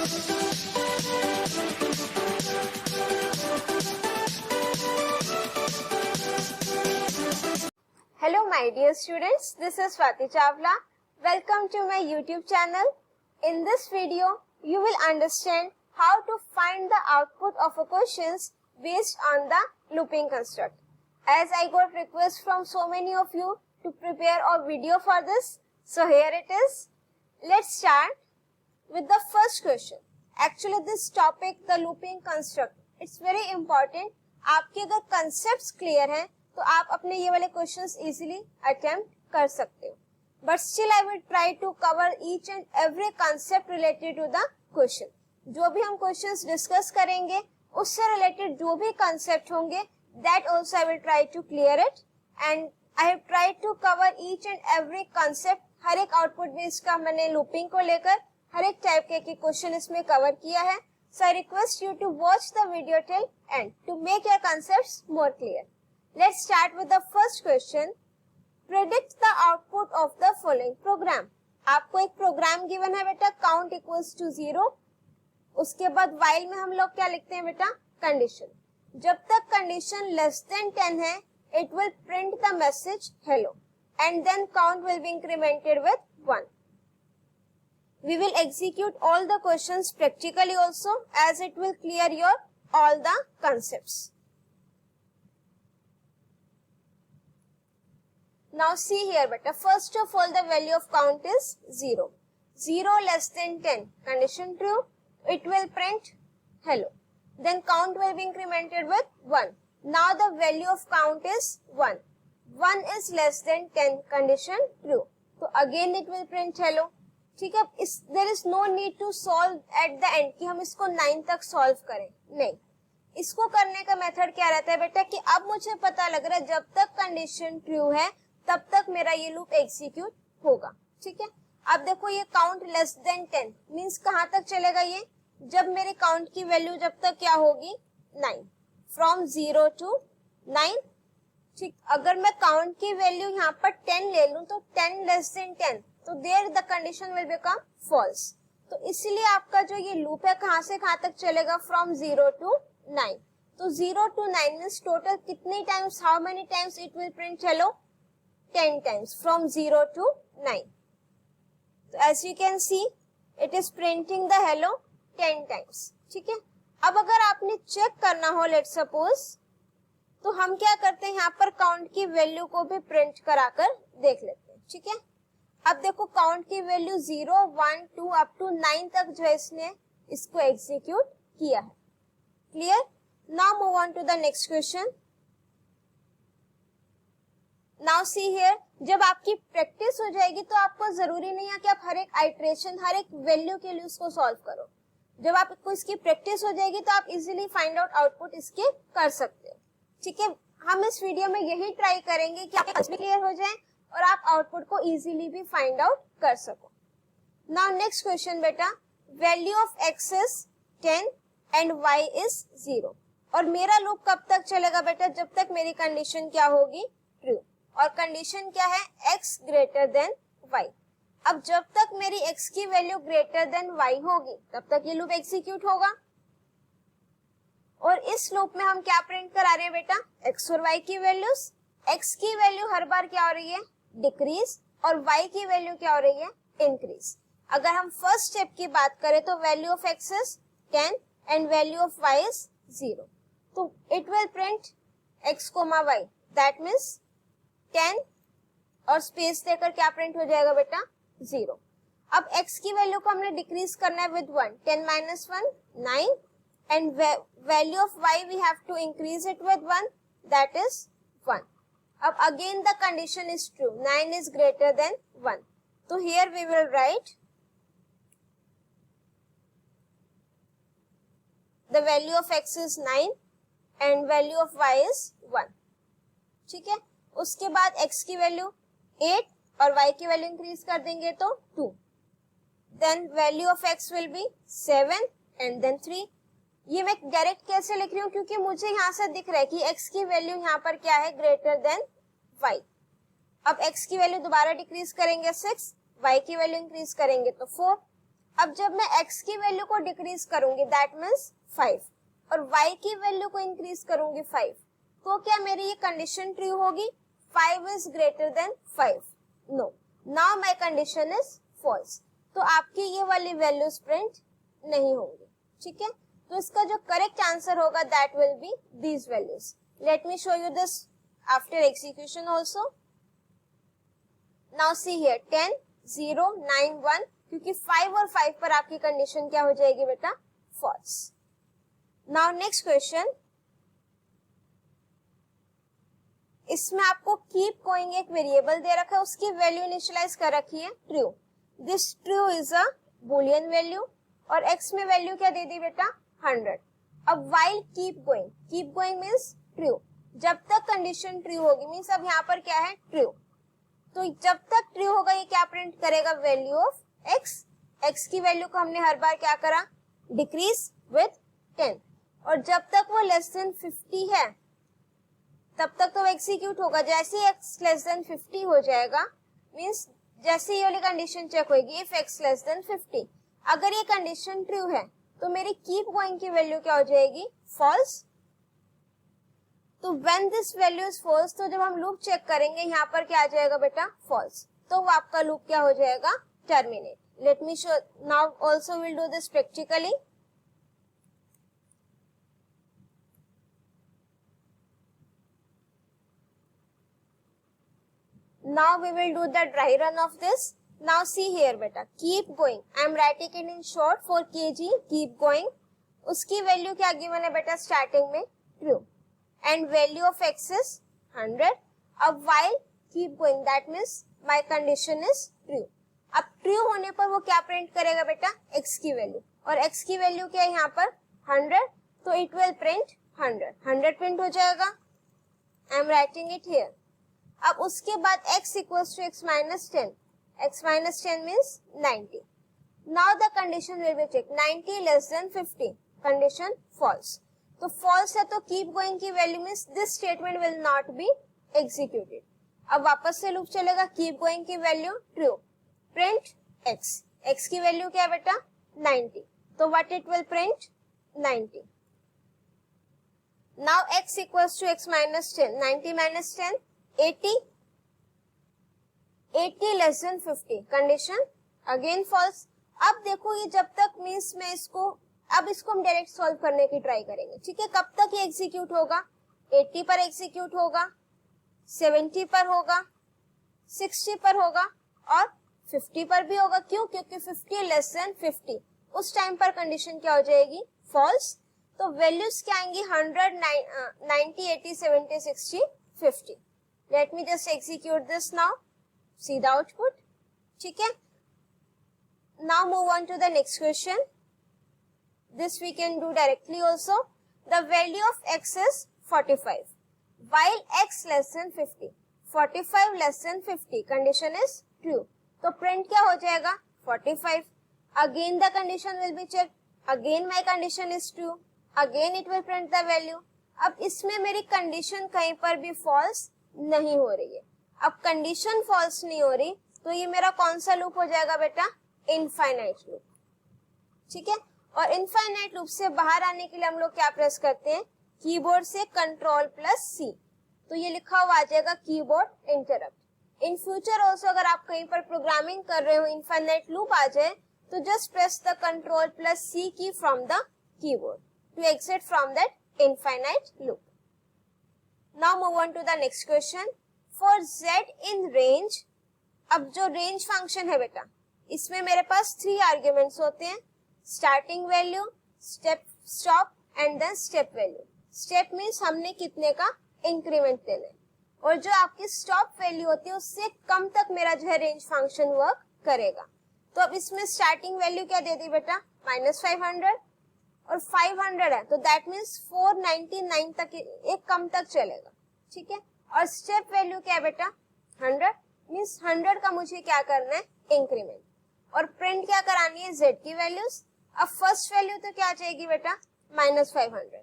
Hello my dear students, this is Swati Chawla. Welcome to my YouTube channel. In this video, you will understand how to find the output of a questions based on the looping construct. As I got requests from so many of you to prepare a video for this, so here it is. Let's start with the first question. Actually this topic, the looping construct, it's very important. आपके अगर concepts clear हैं तो आप अपने ये वाले questions easily attempt कर सकते हो. But still I will try to cover each and every concept related to the question. जो भी हम क्वेश्चंस डिस्कस करेंगे उससे रिलेटेड जो भी कंसेप्ट होंगे that also I will try to clear it, and I have tried to cover each and every concept. हर एक आउटपुट बेस्ड का मैंने लूपिंग को लेकर हर एक टाइप के क्वेश्चन इसमें कवर किया है. So I request you to watch the video till end to make your concepts more clear. Let's start with the first question. Predict the output of the following program. आपको एक programme given है बेटा, count equals to 0. उसके बाद while में हम लोग क्या लिखते हैं बेटा, कंडीशन. जब तक कंडीशन less than 10 है, it will print the message hello, and then count will be incremented with 1. We will execute all the questions practically also, as it will clear your all the concepts. Now see here beta, first of all the value of count is 0. 0 less than 10, condition true, it will print hello. Then count will be incremented with 1. Now the value of count is 1. 1 is less than 10, condition true. So again it will print hello. ठीक है, there is no need to solve at the end कि हम इसको 9 तक solve करें, नहीं. इसको करने का मेथड क्या रहता है बेटा कि अब मुझे पता लग रहा है जब तक कंडीशन ट्रू है तब तक मेरा ये लूप एग्जीक्यूट होगा. ठीक है, अब देखो ये काउंट लेस देन 10 मींस कहां तक चलेगा ये, जब मेरे काउंट की वैल्यू जब तक क्या होगी 9, फ्रॉम 0 टू 9. ठीक, अगर मैं काउंट की वैल्यू यहाँ पर 10 ले लूं तो 10 लेस देन 10, तो there the condition will become false. तो इसीलिए आपका जो ये लूप है कहां से कहां तक चलेगा, फ्रॉम 0 टू 9. तो 0 टू 9 मींस टोटल कितनी times, how many times it will print hello, 10 times from 0 to 9. So as you can see, it is printing the hello 10 times. ठीक है, अब अगर आपने चेक करना हो लेट सपोज, तो हम क्या करते हैं यहाँ पर काउंट की वैल्यू को भी प्रिंट कराकर देख लेते हैं. ठीक है, अब देखो काउंट की वैल्यू 0, 1, 2 अप टू 9 तक जो है इसने इसको एग्जीक्यूट किया है. Clear? Now move on to the next question. Now see here, जब आपकी प्रैक्टिस हो जाएगी तो आपको जरूरी नहीं है कि आप हर एक आइट्रेशन हर एक वैल्यू के लिए उसको सॉल्व करो. जब आपको इसकी प्रैक्टिस हो जाएगी तो आप इजीली फाइंड आउट आउटपुट इसके कर सकते हो. ठीक है, हम इस वीडियो में यही ट्राई करेंगे कि आपके भी क्लियर हो जाए और आप आउटपुट को इजीली भी फाइंड आउट कर सको. नाउ नेक्स्ट क्वेश्चन बेटा, value of x is 10 and y is 0. और मेरा लूप कब तक चलेगा बेटा, जब तक मेरी कंडीशन क्या होगी, ट्रू. और कंडीशन क्या है, x ग्रेटर देन y. अब जब तक मेरी x की वैल्यू ग्रेटर देन y होगी तब तक ये लूप एग्जीक्यूट होगा. और इस लूप में हम क्या प्रिंट करा रहे हैं बेटा, x और y की वैल्यूज. x की वैल्यू हर बार क्या हो रही है, डिक्रीज, और y की वैल्यू क्या हो रही है, इंक्रीज. अगर हम फर्स्ट स्टेप की बात करें तो value of x is 10 and value of y is 0. तो it will print x, y, that means 10 और स्पेस देकर क्या प्रिंट हो जाएगा बेटा, 0. अब x की वैल्यू को हमने डिक्रीज करना है with 1. 10 minus 1 9, and value of y we have to increase it with 1, that is 1. अब again the condition is true, 9 is greater than 1. तो here we will write the value of x is 9 and value of y is 1. ठीक है, उसके बाद x की value 8 और y की value increase कर देंगे तो 2. Then value of x will be 7 and then 3. ये मैं डायरेक्ट कैसे लिख रही हूँ, क्योंकि मुझे यहाँ से दिख रहा है कि x की वैल्यू यहाँ पर क्या है, ग्रेटर देन y. अब x की वैल्यू दोबारा डिक्रीज करेंगे 6, y की वैल्यू इंक्रीज करेंगे तो 4. अब जब मैं x की वैल्यू को डिक्रीज करूंगी दैट मीन्स 5 और y की वैल्यू को इंक्रीज करूंगी 5, तो क्या मेरी ये कंडीशन ट्रू होगी 5 is greater than 5? No, now my condition is false. तो आपकी ये वाली वैल्यूज प्रिंट नहीं होंगी, ठीक है। तो इसका जो करेक्ट आंसर होगा that will B these values. Let me show you this after execution also. Now see here 10 0 9 1, क्योंकि 5 और 5 पर आपकी कंडीशन क्या हो जाएगी बेटा? फॉल्स। नाउ नेक्स्ट क्वेश्चन, इसमें आपको कीप गोइंग एक वेरिएबल दे रखा है, उसकी वैल्यू इनिशियलाइज कर रखी है true. This true is a Boolean value और x में वैल्यू क्या दे दी बेटा? 100। अब while keep going means true, जब तक कंडीशन ट्रू होगी मीन्स अब यहाँ पर क्या है? ट्रू। तो जब तक ट्रू होगा ये क्या प्रिंट करेगा? वैल्यू ऑफ x की वैल्यू को हमने हर बार क्या करा? Decrease with 10। और जब तक वो लेस देन 50 है तब तक तो एग्जीक्यूट होगा। जैसे ही x लेस देन 50 हो जाएगा मीन्स जैसे ये वाली कंडीशन चेक होगी इफ x लेस देन 50, अगर ये कंडीशन ट्रू है तो मेरी कीप गोइंग की वैल्यू क्या हो जाएगी? फॉल्स। तो when this value is false, तो जब हम लूप चेक करेंगे यहाँ पर क्या आ जाएगा बेटा? फॉल्स। तो वो आपका लूप क्या हो जाएगा? Terminate. Let me show now also will do this practically. Now we will do the dry run of this. Now see here beta, keep going. I am writing it in short for kg. Keep going. उसकी value क्या given है बेटा? Starting में true and value of x is 100. अब while keep going that means my condition is true. अब true होने पर वो क्या प्रिंट करेगा बेटा? x की वैल्यू, और x की वैल्यू क्या है यहाँ पर? 100, तो इट विल प्रिंट 100 प्रिंट हो जाएगा। I am writing it here. अब उसके बाद x equals to x minus 10, x minus 10 means 90. Now the condition will be check 90 less than 50, condition false. तो फॉल्स है तो कीप गोइंग की value means this statement will not be executed. अब वापस से लूप चलेगा, कीप गोइंग की value true, print x की वैल्यू क्या है बेटा? 90, तो what it will print? 90. Now x equals to x minus 10, 90 minus 10 80, 80 less than 50, condition again false. अब देखो ये जब तक मीन्स मैं इसको हम डायरेक्ट सॉल्व करने की ट्राई करेंगे, ठीक है। कब तक ये एग्जीक्यूट होगा? 80 पर एग्जीक्यूट होगा, 70 पर होगा, 60 पर होगा और 50 पर भी होगा। क्यों? क्योंकि 50 लेस देन 50, उस टाइम पर कंडीशन क्या हो जाएगी? फॉल्स। तो वैल्यूज क्या आएंगी? 100, 90, 80, 70, 60, 50. Let me just execute this now. See the output. ठीक है. Now move on to the next question. This we can do directly also. The value of x is 45. While x less than 50, 45 less than 50, condition is true. तो print क्या हो जाएगा? 45. Again the condition will be checked. Again my condition is true. Again it will print the value. अब इसमें मेरी condition कहीं पर भी फॉल्स नहीं हो रही है। अब कंडीशन फॉल्स नहीं हो रही तो ये मेरा कौन सा लूप हो जाएगा बेटा? इनफाइनाइट लूप, ठीक है। और इनफाइनाइट लूप से बाहर आने के लिए हम लोग क्या प्रेस करते हैं? कीबोर्ड से कंट्रोल प्लस सी, तो ये लिखा हुआ आ जाएगा keyboard interrupt. In future also अगर आप कहीं पर प्रोग्रामिंग कर रहे हो, इनफाइनाइट लूप आ जाए तो just press the control plus C key from the keyboard to exit from that infinite loop. Now move on to the next question. For z in range, अब जो range function है बेटा, इसमें मेरे पास 3 arguments होते हैं, starting value, step stop and then step value. Step means हमने कितने का increment देना है, और जो आपकी stop value होती है उससे कम तक मेरा जो है range function work करेगा। तो अब इसमें starting value क्या दे दी बेटा? -500 और 500 है तो दैट मीन्स 499 तक एक कम तक चलेगा, ठीक है। और स्टेप वैल्यू क्या है बेटा? 100 मीन्स 100 का मुझे क्या करना है? इंक्रीमेंट। और प्रिंट क्या करानी है? z की वैल्यूज। अब फर्स्ट वैल्यू तो क्या आ जाएगी बेटा? -500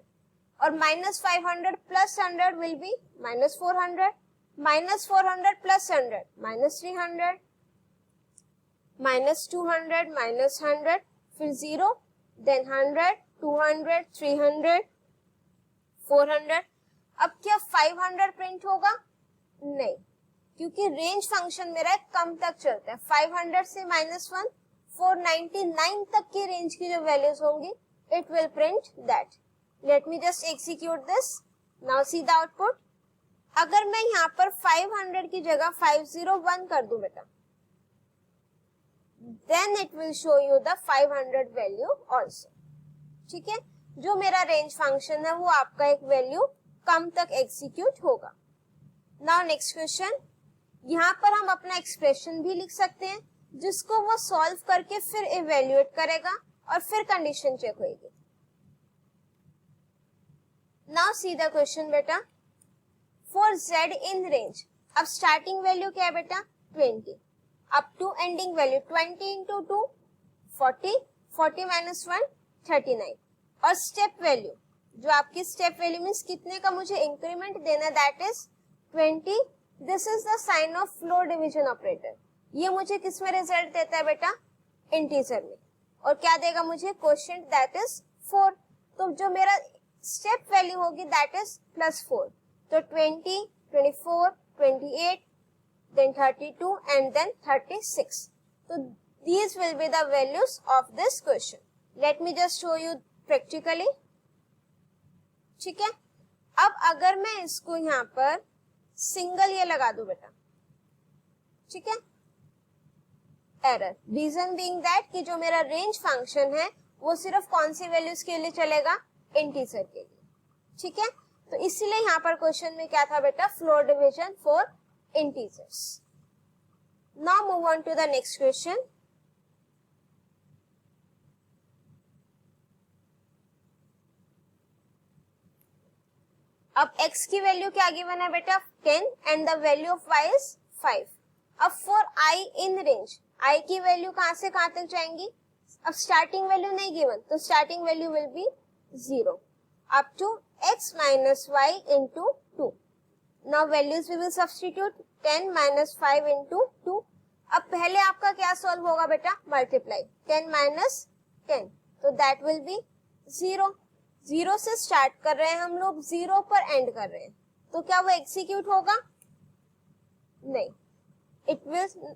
और -500 प्लस 100 विल बी -400, -400 प्लस 100 -300, -200, -100, फिर 0, देन 100, 200, 300, 400। अब क्या 500 प्रिंट होगा? नहीं, क्योंकि रेंज फंक्शन मेरा कम तक चलता है। 500 से -1, 499 तक की रेंज की जो वैल्यूज होंगी, it will print that. Late me just execute this. Now see the output. अगर मैं यहाँ पर 500 की जगह 501 कर दूं बेटा, then it will show you the 500 value also। ठीक है, जो मेरा रेंज फंक्शन है वो आपका एक वैल्यू कम तक एग्जीक्यूट होगा। नाउ नेक्स्ट क्वेश्चन, यहाँ पर हम अपना एक्सप्रेशन भी लिख सकते हैं, जिसको वो सॉल्व करके फिर इवेल्युएट करेगा और फिर कंडीशन चेक होगी। नाउ सी द क्वेश्चन बेटा, फॉर z इन रेंज। अब स्टार्टिंग वैल्यू क्या है बेटा? 20, up to ending value 20 into 2 40, 40 minus 1 39, और स्टेप वैल्यू, जो आपकी स्टेप वैल्यू मीन्स कितने का मुझे इंक्रीमेंट देना, that is 20। This is the sign of floor division operator. ये मुझे किस में रिजल्ट देता है बेटा? इंटीजर में। और क्या देगा मुझे? Quotient, that is 4। तो जो मेरा स्टेप वैल्यू होगी दैट इज +4। तो 20, 24, 28, then 32 and then 36. So these will be the values of this question. Let me just show you practically. ठीक है, अब अगर मैं इसको यहाँ पर सिंगल ये लगा दूं बेटा, ठीक है, एरर। रीजन बीइंग दैट कि जो मेरा रेंज फंक्शन है वो सिर्फ कौन सी वैल्यूज के लिए चलेगा? इंटीजर के लिए। ठीक है, तो इसीलिए यहाँ पर क्वेश्चन में क्या था बेटा? Floor division for integers. Now move on to the next question. अब x की वैल्यू क्या गिवन है बेटा? 10 and the value of y is 5. अब for i in range, i की वैल्यू कहां से कहां तक जाएंगी? अब स्टार्टिंग वैल्यू नहीं गिवन, तो starting value will be 0 up to x minus y into 2. Now values we will substitute 10 minus 5 into 2. अब पहले आपका क्या सॉल्व होगा बेटा? मल्टीप्लाई 10 minus 10, तो that will be 0। 0 से स्टार्ट कर रहे हैं हम लोग, 0 पर एंड कर रहे हैं, तो क्या वो एग्जीक्यूट होगा? नहीं, it will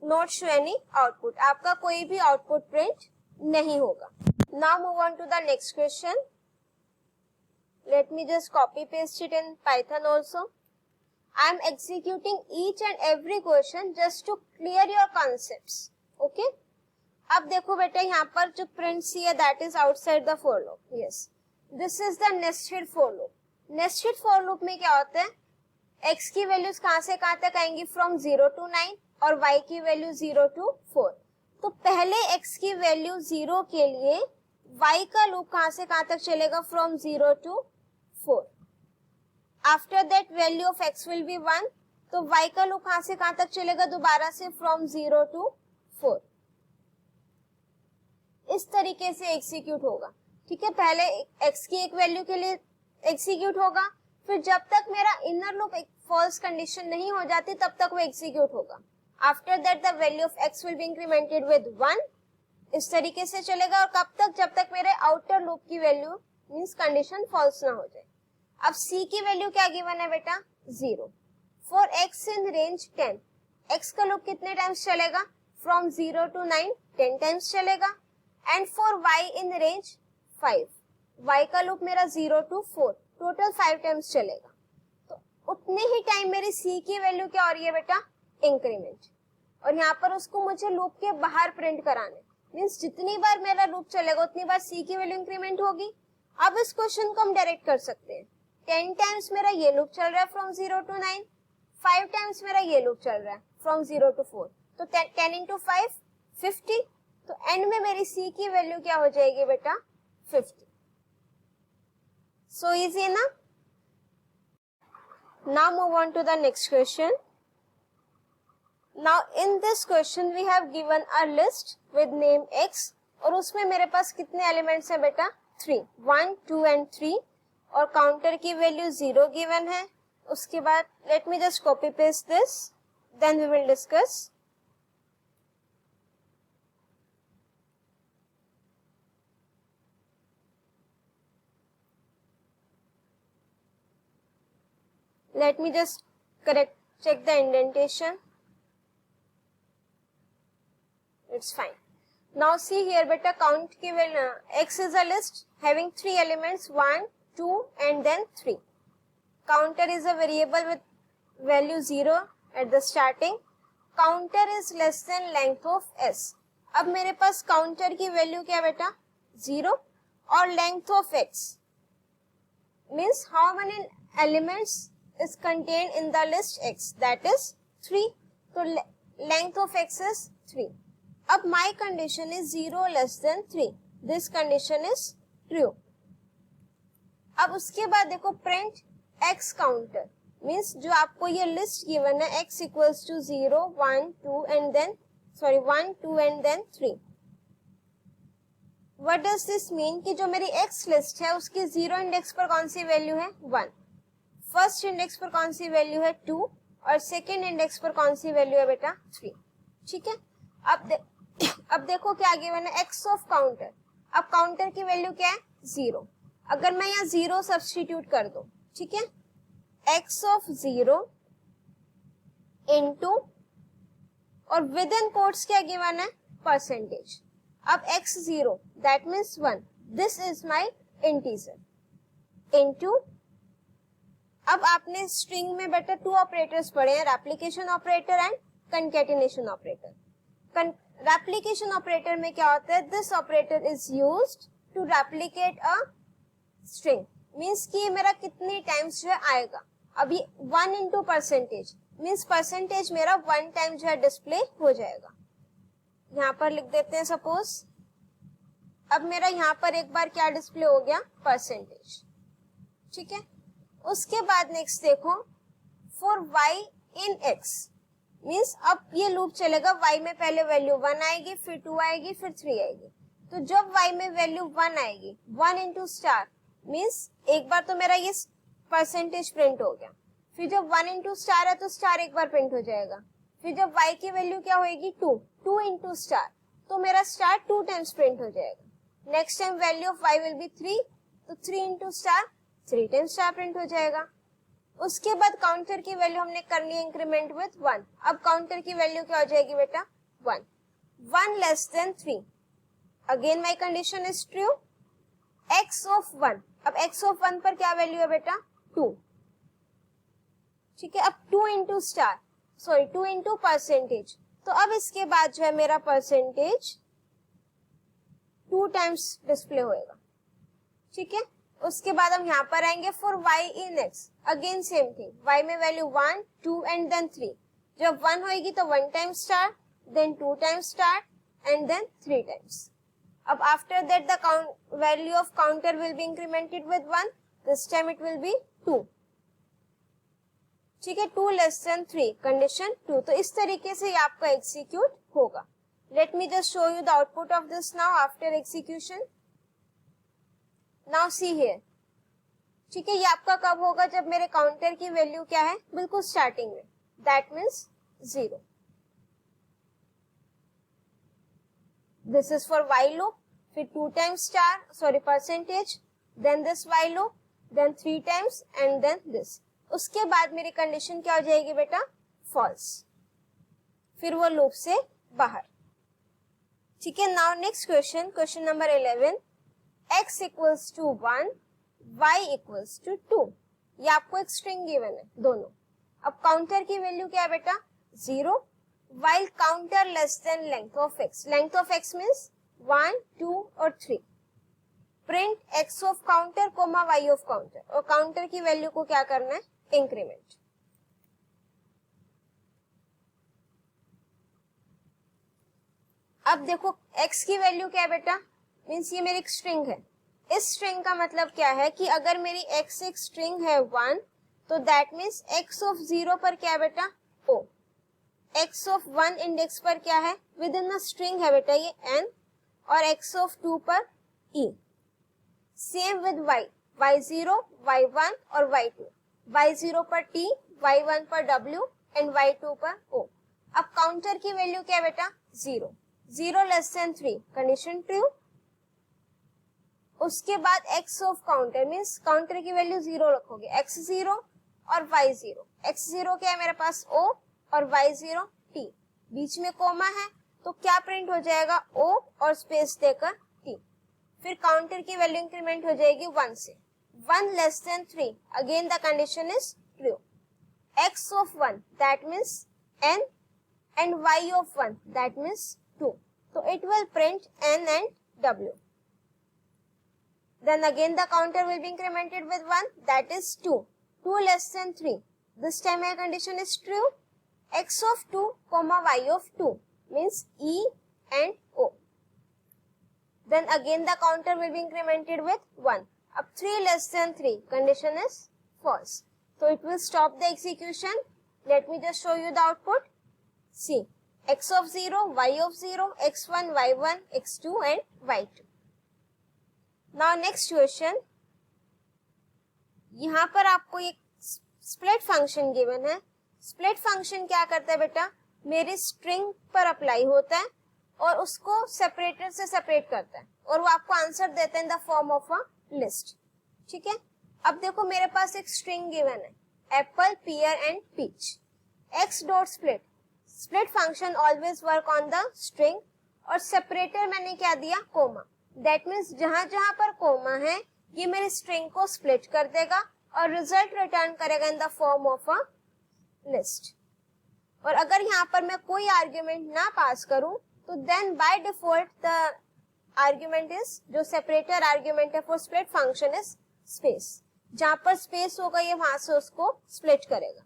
not show any output. आपका कोई भी आउटपुट प्रिंट नहीं होगा। Now move on to the next question. Let me just copy paste it in Python also. I am executing each and every question just to clear your concepts. Okay? अब देखो बेटा, यहाँ पर जो print C है that is outside the for loop. Yes. This is the nested for loop. Nested for loop में क्या होता है? X की वैल्यूज कहाँ से कहाँ तक आएंगी? From 0 to 9 और Y की वैल्यू 0 to 4. तो पहले X की वैल्यू 0 के लिए Y का लूप कहाँ से कहाँ तक चलेगा? From 0 to 4. After that value of x will be 1. तो y का लूप कहां से कहां तक चलेगा? दोबारा से from 0 to 4. इस तरीके से एग्जीक्यूट होगा। ठीक है, पहले x की एक वैल्यू के लिए एग्जीक्यूट होगा, फिर जब तक मेरा इनर लूप एक फॉल्स कंडीशन नहीं हो जाती तब तक वो एग्जीक्यूट होगा। After that the value of x will be incremented with 1। इस तरीके से चलेगा, और कब तक? जब तक मेरे आउटर लूप की वैल्यू मींस कंडीशन फॉल्स ना हो जाए। अब c की वैल्यू क्या गिवन है बेटा? 0। For x in range 10, x का लूप कितने टाइम्स चलेगा? फ्रॉम 0 to 9 10 टाइम्स चलेगा। And for y in range 5, y का लूप मेरा 0 to 4 टोटल 5 टाइम्स चलेगा। तो उतने ही टाइम मेरी c की वैल्यू क्या हो रही है बेटा? इंक्रीमेंट। और यहाँ पर उसको मुझे लूप के बाहर प्रिंट कराने, मीन्स जितनी बार मेरा लूप चलेगा उतनी बार c की वैल्यू इंक्रीमेंट होगी। अब इस क्वेश्चन को हम डायरेक्ट कर सकते हैं। 10 टाइम्स मेरा ये लूप चल रहा है फ्रॉम 0 to 9, 5 टाइम्स मेरा ये लूप चल रहा है फ्रॉम 0 to 4, तो 10 into 5 50। तो एंड में मेरी c की वैल्यू क्या हो जाएगी बेटा? 50। सो इजी ना? Now move on to the next question. Now in this question we have given a list with name x, और उसमें मेरे पास कितने एलिमेंट्स हैं बेटा? 3, 1, 2 and 3, और काउंटर की वैल्यू 0 गिवन है। उसके बाद let me just copy paste this, then we will discuss. Let me just check the indentation. It's fine. Now see here beta, count की value, x is a list having 3 elements 1, 2 and then 3. Counter is a variable with value 0 at the starting. Counter is less than length of s. अब मेरे पास counter की value क्या बेटा 0 और length of x means how many elements is contained in the list x, that is 3. तो length of x is 3. अब my condition is 0 less than 3. This condition is true. अब उसके बाद देखो print x counter means जो आपको ये list given है x equals to 0, 1, 2 and then 1, 2 and then 3. What does this mean कि जो मेरी x list है उसकी 0 इंडेक्स पर कौन सी वैल्यू है 1, फर्स्ट इंडेक्स पर कौन सी वैल्यू है 2 और सेकेंड इंडेक्स पर कौन सी वैल्यू है बेटा 3. ठीक है. अब देखो क्या गिवन है x ऑफ काउंटर. अब काउंटर की वैल्यू क्या है 0. अगर मैं यहाँ 0 सब्स्टिट्यूट कर दूं, ठीक है, x ऑफ 0 इनटू और विद इन कोट्स क्या गिवन है परसेंटेज. अब x 0 that means 1, this is my integer into. अब आपने स्ट्रिंग में बेटा 2 ऑपरेटर्स पढ़े हैं, replication operator and concatenation operator. Replication operator में क्या होता है, this operator is used to replicate a string, means कि ये मेरा कितनी टाइम्स जो है आएगा. अभी 1 इंटू परसेंटेज मींस परसेंटेज मेरा 1 टाइम जो है डिस्प्ले हो जाएगा. यहाँ पर लिख देते हैं सपोज. अब मेरा यहाँ पर एक बार क्या डिस्प्ले हो गया परसेंटेज. ठीक है. उसके बाद नेक्स्ट देखो for y in x means अब ये लूप चलेगा. y में पहले वैल्यू 1 आएगी, फिर 2 आएगी, फिर 3 आएगी. तो जब y में वैल्यू 1 आएगी 1 इंटू स्टार मीन्स एक बार तो मेरा ये परसेंटेज प्रिंट हो गया. फिर जब 1 इंटू स्टार है तो स्टार एक बार प्रिंट हो जाएगा. फिर जब y की वैल्यू क्या होगी 2 इंटू स्टार तो मेरा स्टार 2 टाइम्स प्रिंट हो जाएगा. Next time value of y will be 3 तो 3 into star 3 times star print हो जाएगा. उसके बाद काउंटर की वैल्यू हमने करनी है इंक्रीमेंट विद 1. अब काउंटर की वैल्यू क्या हो जाएगी बेटा 1 less than 3. Again my condition is true. x of 1, अब x ऑफ 1 पर क्या वैल्यू है बेटा 2. ठीक है. अब 2 इंटू स्टार 2 इंटू परसेंटेज. तो अब इसके बाद जो है मेरा परसेंटेज 2 टाइम्स डिस्प्ले होएगा. ठीक है. उसके बाद हम यहाँ पर आएंगे for y in x. Again same thing, y में वैल्यू 1, 2 एंड देन 3. जब 1 होगी तो 1 time star, then 2 time star and then 3 times. अब after that the value of counter will be incremented with 1. This time it will be 2. ठीक है. 2 less than 3 condition 2. तो इस तरीके से ये आपका एग्जीक्यूट होगा. Late me just show you the output of this now after execution. Now see here. ठीक है. ये आपका कब होगा जब मेरे काउंटर की वैल्यू क्या है बिल्कुल स्टार्टिंग में, that means 0. This is for y loop. फिर 2 times star percentage, then this y loop, then 3 times and then this. उसके बाद मेरी कंडीशन क्या हो जाएगी बेटा फॉल्स. फिर वो लूप से बाहर. ठीक है. Now next question, question number 11. x equals to 1, y equals to 2. ये आपको एक स्ट्रिंग गिवन है दोनों. अब काउंटर की वैल्यू क्या है बेटा 0, while counter less than length of x. Length of x means 1, 2 और 3. Print x of counter comma y of counter. और काउंटर की वैल्यू को क्या करना है इंक्रीमेंट. अब देखो x की वैल्यू क्या है बेटा मीन्स ये मेरी एक स्ट्रिंग है. इस स्ट्रिंग का मतलब क्या है कि अगर मेरी x एक स्ट्रिंग है 1 तो दैट मीन्स x ऑफ 0 पर क्या है बेटा o. x ऑफ 1 इंडेक्स पर क्या है विद इन द स्ट्रिंग है बेटा ये n और x ऑफ 2 पर e. Same with y, y0, y1 और y2. y0 पर t, y1 पर w एंड y2 पर o. अब काउंटर की वैल्यू क्या है बेटा 0 लेस देन 3 कंडीशन ट्रू. उसके बाद x of counter means counter की वैल्यू 0 रखोगे, x 0 और y0। x0 क्या है मेरे पास o और y0 t, बीच में कोमा है तो क्या प्रिंट हो जाएगा o और स्पेस देकर t। फिर काउंटर की वैल्यू इंक्रीमेंट हो जाएगी 1 से। 1 less than 3, again the condition is true. x of 1 that means n and y of 1 that means 2, so it will print n and w. Then again the counter will be incremented with 1, that is 2. 2 less than 3. This time my condition is true. X of 2 comma y of 2 means E and O. Then again the counter will be incremented with 1. Up 3 less than 3, condition is false. So it will stop the execution. Let me just show you the output. See, x of 0, y of 0, x1, y1, x2 and y2. Now next question, यहाँ पर आपको एक split function given है। Split function क्या करता है बेटा, मेरी स्ट्रिंग पर अप्लाई होता है और उसको सेपरेटर से सेपरेट करता है और वो आपको आंसर देता है in the form of a list. ठीक है, अब देखो मेरे पास एक स्ट्रिंग गिवन है, apple, pear and peach. X dot split, split function always work on the string और सेपरेटर मैंने क्या दिया, कोमा। दैट मीन्स जहां जहां पर कोमा है ये मेरी स्ट्रिंग को स्प्लिट कर देगा और रिजल्ट रिटर्न करेगा इन the form of a list. और अगर यहाँ पर मैं कोई आर्ग्यूमेंट ना पास करूं तो then by default the argument is, जो सेपरेटर आर्ग्यूमेंट है for split function is space. जहां पर स्पेस होगा ये वहां से उसको स्प्लिट करेगा।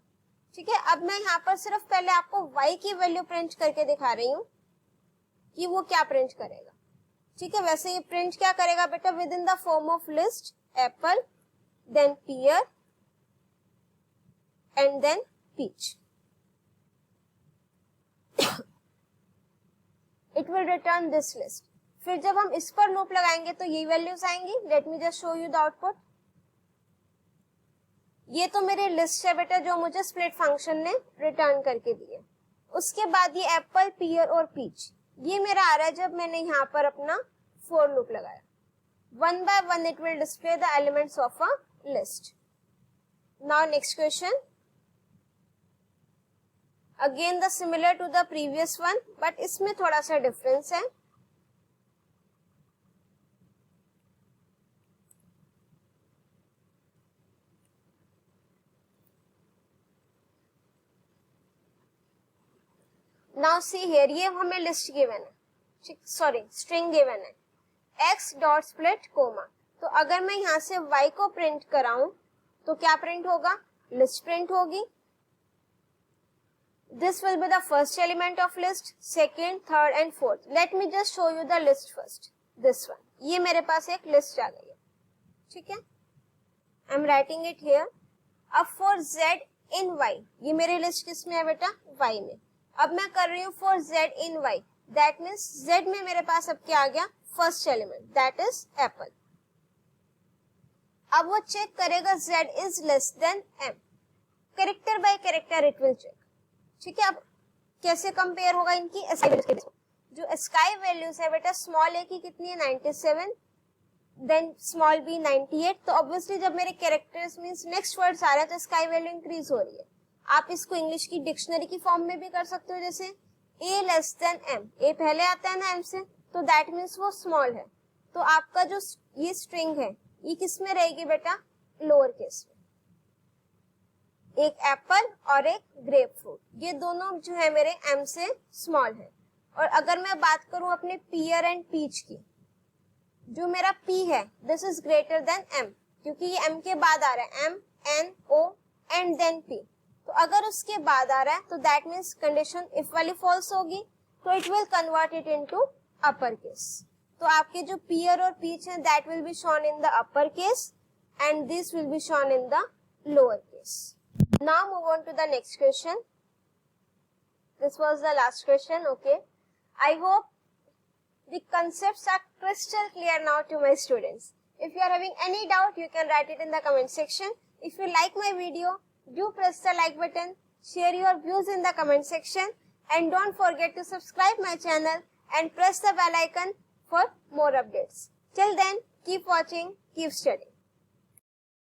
ठीक है, अब मैं यहाँ पर सिर्फ पहले आपको y की वैल्यू प्रिंट करके दिखा रही हूँ कि वो क्या प्रिंट करेगा। ठीक है, वैसे ये प्रिंट क्या करेगा बेटा, within the form of list apple, then pear and then peach. It will return this list. फिर जब हम इस पर लूप लगाएंगे तो ये वैल्यूज आएंगी। Late me just show you the output. ये तो मेरी लिस्ट है बेटा जो मुझे स्प्लिट फंक्शन ने रिटर्न करके दी है। उसके बाद ये एप्पल, पियर और पीच ये मेरा आ रहा है जब मैंने यहाँ पर अपना फॉर लूप लगाया। 1 by 1 it will display the elements of a list. Now next question. Again the similar to the previous one, but इसमें थोड़ा सा डिफरेंस है। Now see here, ये हमें लिस्ट गिवन है, सॉरी स्ट्रिंग गिवन है, x dot split coma. तो अगर मैं यहाँ से y को प्रिंट कराऊं तो क्या प्रिंट होगा, लिस्ट प्रिंट होगी। This will be the first element of list, second, third and fourth. Late me just show you the list first, this one. ये मेरे पास एक लिस्ट आ गई है। ठीक है, आई एम राइटिंग इट हियर। अब फॉर z इन y, ये मेरी लिस्ट किस में है बेटा, y में। अब मैं कर रही हूँ for z in y, that means z में मेरे पास अब क्या आ गया, first element, that is apple. अब वो चेक करेगा z is less than m, character by character it will check. ठीक है, अब कैसे कंपेयर होगा इनकी, जो स्काई वैल्यूज है बेटा, स्मॉल a की कितनी है 97, देन स्मॉल b 98। तो ऑब्वियसली जब मेरे कैरेक्टर्स मींस नेक्स्ट वर्ड्स आ रहे हैं तो स्काई वैल्यू इंक्रीज हो रही है। आप इसको इंग्लिश की डिक्शनरी की फॉर्म में भी कर सकते हो, जैसे a less than m, a पहले आता है ना m से, तो दैट मीन्स वो स्मॉल है। तो आपका जो ये स्ट्रिंग है ये किस में रहेगी बेटा, लोअर केस में। एक एप्पल और एक ग्रेप फ्रूट, ये दोनों जो है मेरे m से स्मॉल है। और अगर मैं बात करूं अपने पियर एंड पीच की, जो मेरा p है this is greater then m, क्योंकि ये m के बाद आ रहा है, m, n, o and then p। तो अगर उसके बाद आ रहा है तो दैट मीन्स कंडीशन इफ वाली फॉल्स होगी, तो it will convert it into upper case. तो आपके जो पियर और पीच है that will be shown in the upper case and this will be shown in the lower case. Now move on to the next question. This was the last question. Okay, I hope the concepts are crystal clear now to my students. If you are having any doubt, you can write it in the comment section. If you like my video, do press the like button, share your views in the comment section, and don't forget to subscribe my channel and press the bell icon for more updates. Till then, keep watching, keep studying.